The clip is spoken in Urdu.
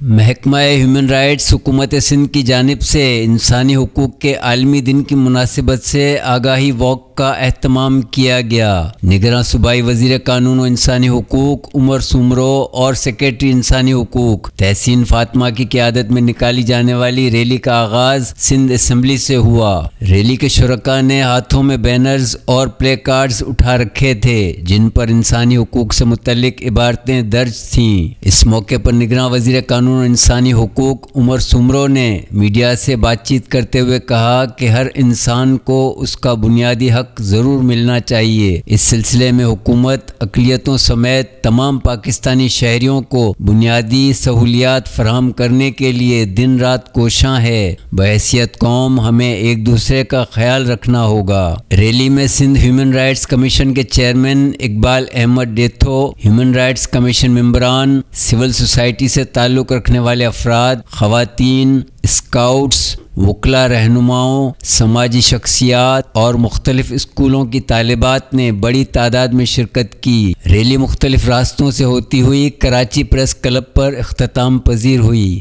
محکمہ ہیومن رائٹس حکومت سندھ کی جانب سے انسانی حقوق کے عالمی دن کی مناسبت سے آگاہی واک کا اہتمام کیا گیا۔ نگراں صوبائی وزیر قانون و انسانی حقوق عمر سومرو اور سیکریٹری انسانی حقوق تحسین فاطمہ کی قیادت میں نکالی جانے والی ریلی کا آغاز سندھ اسمبلی سے ہوا۔ ریلی کے شرکاء نے ہاتھوں میں بینرز اور پلے کارڈز اٹھا رکھے تھے جن پر انسانی حقوق سے متعلق عبارتیں درج تھیں۔ اس موقع پر نگراں وزیر قانون و انسانی حقوق عمر سومرو نے میڈیا سے بات چیت کرتے ہوئے کہا کہ ہر انسان کو اس کا بنیادی حق ضرور ملنا چاہیے۔ اس سلسلے میں حکومت اقلیتوں سمیت تمام پاکستانی شہریوں کو بنیادی سہولیات فراہم کرنے کے لیے دن رات کوشاں ہے۔ بحیثیت قوم ہمیں ایک دوسرے کا خیال رکھنا ہوگا۔ ریلی میں سندھ ہیومن رائٹس کمیشن کے chairman Iqbal Ahmed Detho, human rights commission ممبران، سول سوسائٹی سے تعلق رکھنے والے افراد، خواتین، اسکاؤٹس، وکلاء رہنماؤں، سماجی شخصیات اور مختلف اسکولوں کی طالبات نے بڑی تعداد میں شرکت کی۔ ریلی مختلف راستوں سے ہوتی ہوئی کراچی پریس کلب پر اختتام پذیر ہوئی۔